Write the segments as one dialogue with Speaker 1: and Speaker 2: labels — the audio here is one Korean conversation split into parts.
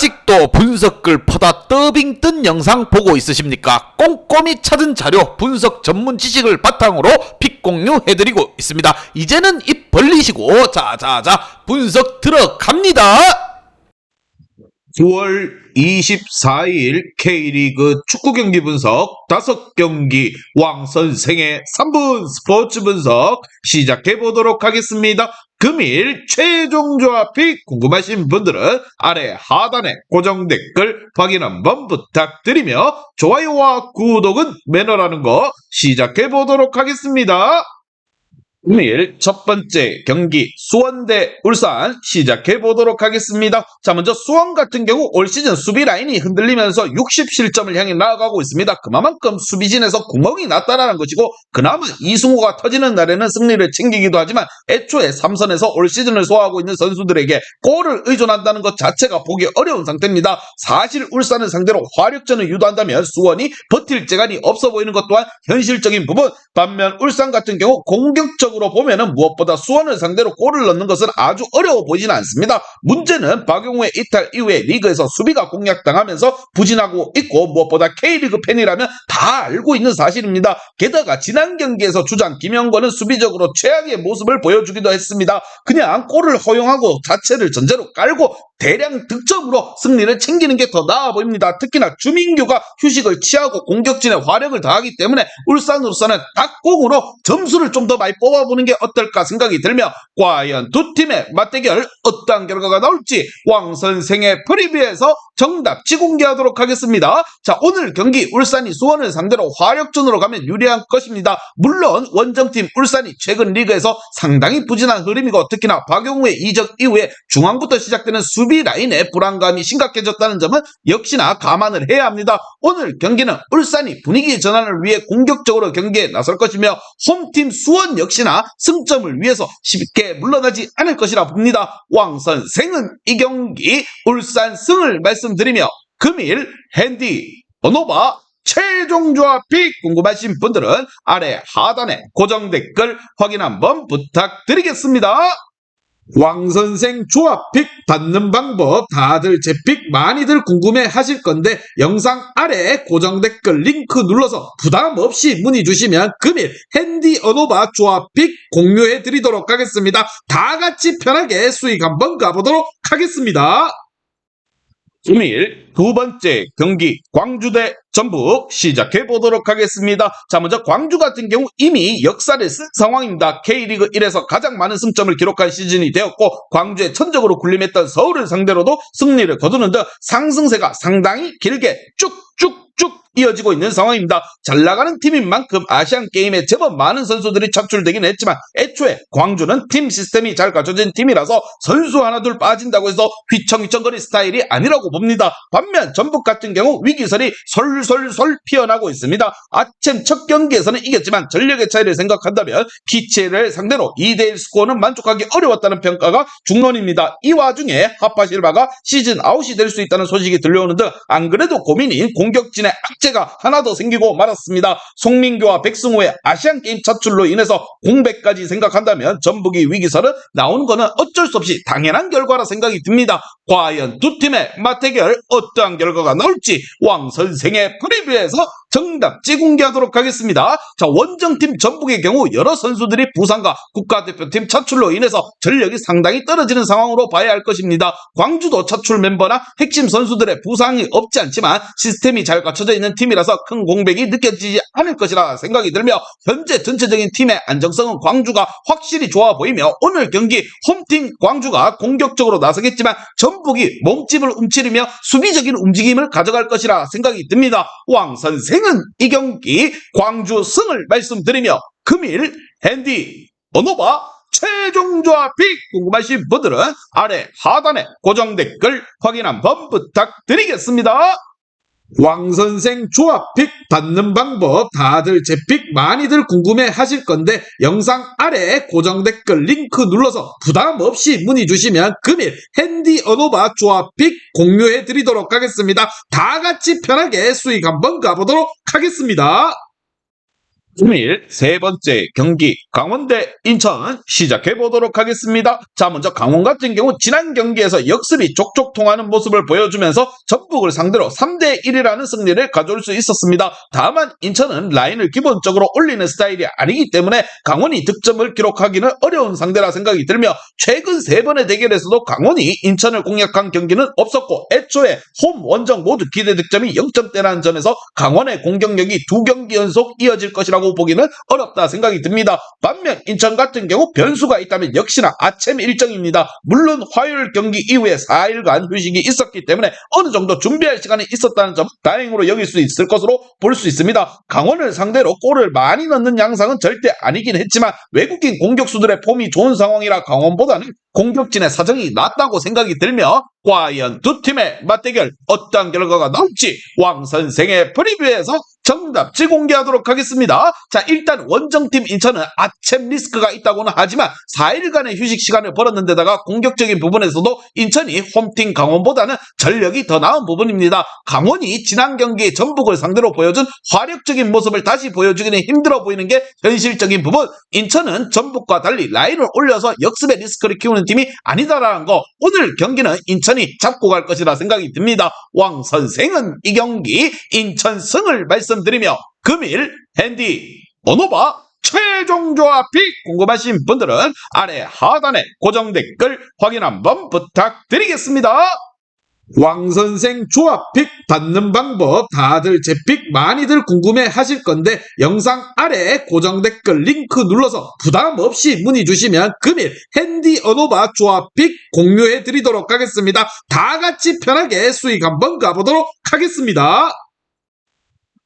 Speaker 1: 아직도 분석글 퍼다 더빙 뜬 영상 보고 있으십니까? 꼼꼼히 찾은 자료, 분석 전문 지식을 바탕으로 픽 공유해드리고 있습니다. 이제는 입 벌리시고 자자자 분석 들어갑니다.
Speaker 2: 9월 24일 K리그 축구 경기 분석 5경기 왕선생의 3분 스포츠 분석 시작해 보도록 하겠습니다. 금일 최종 조합이 궁금하신 분들은 아래 하단에 고정 댓글 확인 한번 부탁드리며 좋아요와 구독은 매너라는 거 시작해 보도록 하겠습니다. 금일 첫 번째 경기 수원 대 울산 시작해 보도록 하겠습니다. 자, 먼저 수원 같은 경우 올 시즌 수비 라인이 흔들리면서 60실점을 향해 나아가고 있습니다. 그만큼 수비진에서 구멍이 났다라는 것이고, 그나마 이승우가 터지는 날에는 승리를 챙기기도 하지만 애초에 3선에서 올 시즌을 소화하고 있는 선수들에게 골을 의존한다는 것 자체가 보기 어려운 상태입니다. 사실 울산을 상대로 화력전을 유도한다면 수원이 버틸 재간이 없어 보이는 것 또한 현실적인 부분. 반면 울산 같은 경우 공격적으로 보면은 무엇보다 수원을 상대로 골을 넣는 것은 아주 어려워 보이지는 않습니다. 문제는 박용우의 이탈 이후에 리그에서 수비가 공략당하면서 부진하고 있고, 무엇보다 K리그 팬이라면 다 알고 있는 사실입니다. 게다가 지난 경기에서 주장 김영권은 수비적으로 최악의 모습을 보여주기도 했습니다. 그냥 골을 허용하고 자체를 전제로 깔고 대량 득점으로 승리를 챙기는 게 더 나아 보입니다. 특히나 주민규가 휴식을 취하고 공격진에 화력을 다하기 때문에 울산으로서는 닭공으로 점수를 좀 더 많이 뽑아보는 게 어떨까 생각이 들며, 과연 두 팀의 맞대결 어떠한 결과가 나올지 왕선생의 프리뷰에서 정답지 공개하도록 하겠습니다. 자, 오늘 경기 울산이 수원을 상대로 화력전으로 가면 유리한 것입니다. 물론 원정팀 울산이 최근 리그에서 상당히 부진한 흐름이고, 특히나 박용우의 이적 이후에 중앙부터 시작되는 수비 라인의 불안감이 심각해졌다는 점은 역시나 감안을 해야 합니다. 오늘 경기는 울산이 분위기 전환을 위해 공격적으로 경기에 나설 것이며, 홈팀 수원 역시나 승점을 위해서 쉽게 물러나지 않을 것이라 봅니다. 왕선생은 이 경기 울산 승을 말씀드리며, 금일 핸디 번호바 최종 조합이 궁금하신 분들은 아래 하단에 고정 댓글 확인 한번 부탁드리겠습니다. 왕선생 조합픽 받는 방법 다들 제 픽 많이들 궁금해 하실 건데, 영상 아래 고정 댓글 링크 눌러서 부담 없이 문의 주시면 금일 핸디 어노바 조합픽 공유해 드리도록 하겠습니다. 다 같이 편하게 수익 한번 가보도록 하겠습니다. 금일 두 번째 경기 광주 대 전북 시작해 보도록 하겠습니다. 자, 먼저 광주 같은 경우 이미 역사를 쓴 상황입니다. K리그 1에서 가장 많은 승점을 기록한 시즌이 되었고, 광주에 천적으로 군림했던 서울을 상대로도 승리를 거두는 등 상승세가 상당히 길게 쭉쭉쭉 이어지고 있는 상황입니다. 잘 나가는 팀인 만큼 아시안게임에 제법 많은 선수들이 차출되긴 했지만, 애초에 광주는 팀 시스템이 잘 갖춰진 팀이라서 선수 하나둘 빠진다고 해서 휘청휘청거릴 스타일이 아니라고 봅니다. 반면 전북 같은 경우 위기설이 솔솔솔 피어나고 있습니다. 아침 첫 경기에서는 이겼지만 전력의 차이를 생각한다면 키치를 상대로 2대1 스코어는 만족하기 어려웠다는 평가가 중론입니다. 이 와중에 하파실바가 시즌 아웃이 될 수 있다는 소식이 들려오는 등 안 그래도 고민인 공격진의 악재가 하나 더 생기고 말았습니다. 송민규와 백승호의 아시안게임 차출로 인해서 공백까지 생각한다면 전북이 위기설은 나오는 거는 어쩔 수 없이 당연한 결과라 생각이 듭니다. 과연 두 팀의 맞대결 어떠한 결과가 나올지 왕선생의 프리뷰에서 정답지 공개하도록 하겠습니다. 자, 원정팀 전북의 경우 여러 선수들이 부상과 국가대표팀 차출로 인해서 전력이 상당히 떨어지는 상황으로 봐야 할 것입니다. 광주도 차출 멤버나 핵심 선수들의 부상이 없지 않지만 시스템이 잘 갖춰져 있는 팀이라서 큰 공백이 느껴지지 않을 것이라 생각이 들며, 현재 전체적인 팀의 안정성은 광주가 확실히 좋아 보이며, 오늘 경기 홈팀 광주가 공격적으로 나서겠지만 전북이 몸집을 움츠리며 수비적인 움직임을 가져갈 것이라 생각이 듭니다. 왕선생은 이 경기 광주 승을 말씀드리며, 금일 핸디 어노바 최종 조합이 궁금하신 분들은 아래 하단에 고정 댓글 확인 한번 부탁드리겠습니다. 왕선생 조합픽 받는 방법 다들 제 픽 많이들 궁금해 하실 건데, 영상 아래 고정 댓글 링크 눌러서 부담 없이 문의 주시면 금일 핸디 어노바 조합픽 공유해 드리도록 하겠습니다. 다 같이 편하게 수익 한번 가보도록 하겠습니다. 금일 세 번째 경기 강원대 인천 시작해 보도록 하겠습니다. 자, 먼저 강원 같은 경우 지난 경기에서 역습이 족족 통하는 모습을 보여주면서 전북을 상대로 3대1이라는 승리를 가져올 수 있었습니다. 다만 인천은 라인을 기본적으로 올리는 스타일이 아니기 때문에 강원이 득점을 기록하기는 어려운 상대라 생각이 들며 최근 세 번의 대결에서도 강원이 인천을 공략한 경기는 없었고 애초에 홈 원정 모두 기대 득점이 0점대라는 점에서 강원의 공격력이 두 경기 연속 이어질 것이라고 보기는 어렵다 생각이 듭니다. 반면 인천 같은 경우 변수가 있다면 역시나 아침 일정입니다. 물론 화요일 경기 이후에 4일간 휴식이 있었기 때문에 어느 정도 준비할 시간이 있었다는 점 다행으로 여길 수 있을 것으로 볼 수 있습니다. 강원을 상대로 골을 많이 넣는 양상은 절대 아니긴 했지만 외국인 공격수들의 폼이 좋은 상황이라 강원보다는 공격진의 사정이 낫다고 생각이 들며 과연 두 팀의 맞대결 어떤 결과가 나올지 왕 선생의 프리뷰에서 정답지 공개하도록 하겠습니다. 자, 일단 원정팀 인천은 아챔 리스크가 있다고는 하지만 4일간의 휴식 시간을 벌었는데다가 공격적인 부분에서도 인천이 홈팀 강원보다는 전력이 더 나은 부분입니다. 강원이 지난 경기 전북을 상대로 보여준 화력적인 모습을 다시 보여주기는 힘들어 보이는 게 현실적인 부분. 인천은 전북과 달리 라인을 올려서 역습의 리스크를 키우는 팀이 아니다라는 거, 오늘 경기는 인천이 잡고 갈 것이라 생각이 듭니다. 왕 선생은 이 경기 인천 승을 말씀드리며 금일 핸디 언어바 최종 조합이 궁금하신 분들은 아래 하단에 고정 댓글 확인 한번 부탁드리겠습니다. 왕선생 조합픽 받는 방법 다들 제 픽 많이들 궁금해 하실 건데 영상 아래 고정 댓글 링크 눌러서 부담 없이 문의 주시면 금일 핸디 언어바 조합픽 공유해 드리도록 하겠습니다. 다 같이 편하게 수익 한번 가보도록 하겠습니다.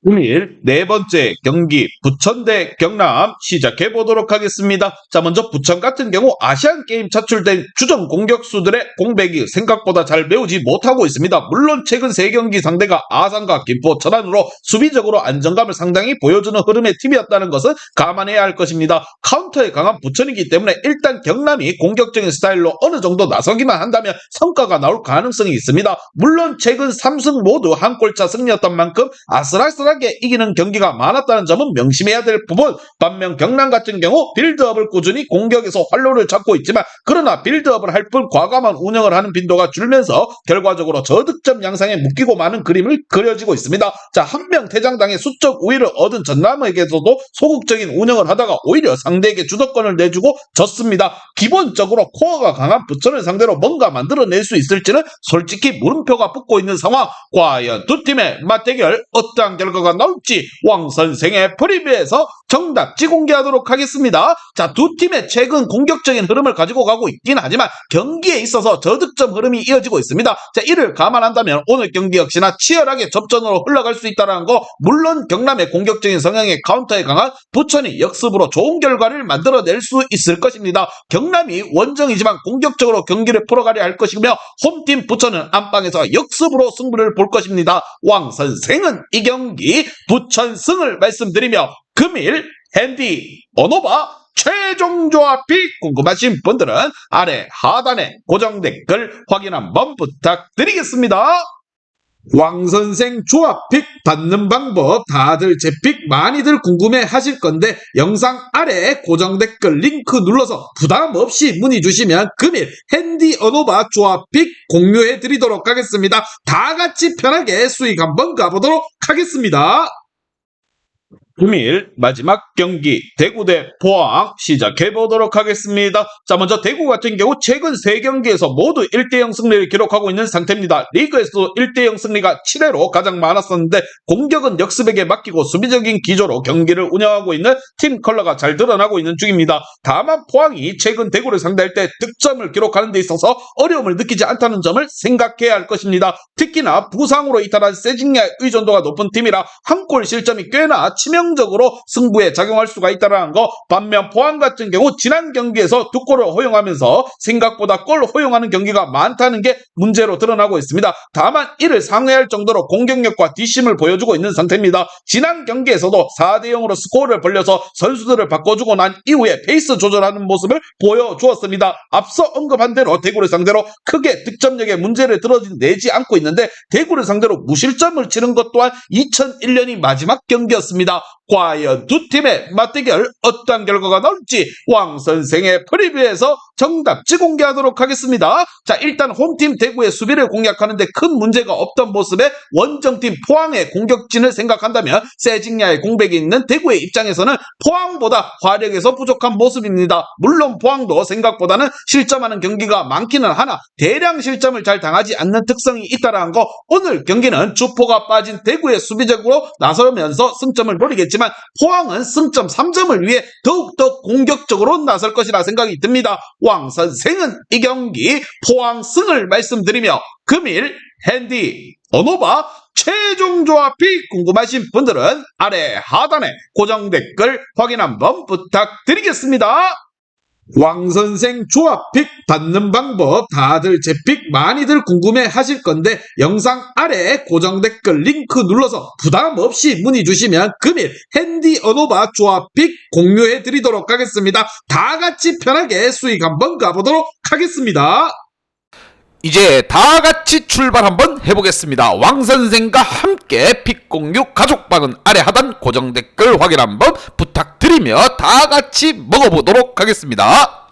Speaker 2: 금일 네 번째 경기 부천 대 경남 시작해 보도록 하겠습니다. 자, 먼저 부천 같은 경우 아시안게임 차출된 주전 공격수들의 공백이 생각보다 잘 메우지 못하고 있습니다. 물론 최근 3경기 상대가 아산과 김포, 천안으로 수비적으로 안정감을 상당히 보여주는 흐름의 팀이었다는 것은 감안해야 할 것입니다. 카운터에 강한 부천이기 때문에 일단 경남이 공격적인 스타일로 어느 정도 나서기만 한다면 성과가 나올 가능성이 있습니다. 물론 최근 3승 모두 한 골차 승리였던 만큼 아슬아슬하게 이기는 경기가 많았다는 점은 명심해야 될 부분. 반면 경남 같은 경우 빌드업을 꾸준히 공격에서 활로를 잡고 있지만 그러나 빌드업을 할 뿐 과감한 운영을 하는 빈도가 줄면서 결과적으로 저득점 양상에 묶이고 마는 그림을 그려지고 있습니다. 자, 한명 퇴장당해 수적 우위를 얻은 전남에게서도 소극적인 운영을 하다가 오히려 상대에게 주도권을 내주고 졌습니다. 기본적으로 코어가 강한 부천을 상대로 뭔가 만들어낼 수 있을지는 솔직히 물음표가 붙고 있는 상황. 과연 두 팀의 맞대결 어떠한 결과가 나올지 왕 선생의 프리뷰에서 정답지 공개하도록 하겠습니다. 자, 두 팀의 최근 공격적인 흐름을 가지고 가고 있긴 하지만 경기에 있어서 저득점 흐름이 이어지고 있습니다. 자, 이를 감안한다면 오늘 경기 역시나 치열하게 접전으로 흘러갈 수 있다는 거. 물론 경남의 공격적인 성향의 카운터에 강한 부천이 역습으로 좋은 결과를 만들어낼 수 있을 것입니다. 경남이 원정이지만 공격적으로 경기를 풀어가려 할 것이며 홈팀 부천은 안방에서 역습으로 승부를 볼 것입니다. 왕 선생은 이 경기 부천 승을 말씀드리며 금일 핸디 언어바 최종 조합이 궁금하신 분들은 아래 하단에 고정 댓글 확인 한번 부탁드리겠습니다. 왕선생 조합픽 받는 방법 다들 제 픽 많이들 궁금해 하실 건데 영상 아래 고정 댓글 링크 눌러서 부담 없이 문의 주시면 금일 핸디 언어바 조합픽 공유해 드리도록 하겠습니다. 다 같이 편하게 수익 한번 가보도록 하겠습니다. 금일 마지막 경기 대구 대 포항 시작해 보도록 하겠습니다. 자, 먼저 대구 같은 경우 최근 3경기에서 모두 1대0 승리를 기록하고 있는 상태입니다. 리그에서도 1대0 승리가 7회로 가장 많았었는데 공격은 역습에게 맡기고 수비적인 기조로 경기를 운영하고 있는 팀 컬러가 잘 드러나고 있는 중입니다. 다만 포항이 최근 대구를 상대할 때 득점을 기록하는 데 있어서 어려움을 느끼지 않다는 점을 생각해야 할 것입니다. 특히나 부상으로 이탈한 세징야의 의존도가 높은 팀이라 한 골 실점이 꽤나 치명적으로 승부에 작용할 수가 있다는 거. 반면 포항 같은 경우 지난 경기에서 2골을 허용하면서 생각보다 골 허용하는 경기가 많다는 게 문제로 드러나고 있습니다. 다만 이를 상회할 정도로 공격력과 뒷심을 보여주고 있는 상태입니다. 지난 경기에서도 4대0으로 스코어를 벌려서 선수들을 바꿔주고 난 이후에 페이스 조절하는 모습을 보여주었습니다. 앞서 언급한 대로 대구를 상대로 크게 득점력에 문제를 드러내지 않고 있는데 대구를 상대로 무실점을 치는 것 또한 2001년이 마지막 경기였습니다. 과연 두 팀의 맞대결 어떤 결과가 나올지 왕 선생의 프리뷰에서 정답지 공개하도록 하겠습니다. 자, 일단 홈팀 대구의 수비를 공략하는데 큰 문제가 없던 모습에 원정팀 포항의 공격진을 생각한다면 세징야의 공백이 있는 대구의 입장에서는 포항보다 화력에서 부족한 모습입니다. 물론 포항도 생각보다는 실점하는 경기가 많기는 하나 대량 실점을 잘 당하지 않는 특성이 있다는 거, 오늘 경기는 주포가 빠진 대구의 수비적으로 나서면서 승점을 노리겠지만 포항은 승점 3점을 위해 더욱더 공격적으로 나설 것이라 생각이 듭니다. 왕 선생은 이 경기 포항 승을 말씀드리며 금일 핸디 언오바 최종 조합이 궁금하신 분들은 아래 하단에 고정 댓글 확인 한번 부탁드리겠습니다. 왕선생 조합픽 받는 방법 다들 제 픽 많이들 궁금해 하실 건데 영상 아래 고정 댓글 링크 눌러서 부담 없이 문의 주시면 금일 핸디 언오바 조합픽 공유해 드리도록 하겠습니다. 다 같이 편하게 수익 한번 가보도록 하겠습니다.
Speaker 1: 이제 다 같이 출발 한번 해보겠습니다. 왕 선생과 함께 픽 공유 가족방은 아래 하단 고정 댓글 확인 한번 부탁드리며 다 같이 먹어보도록 하겠습니다.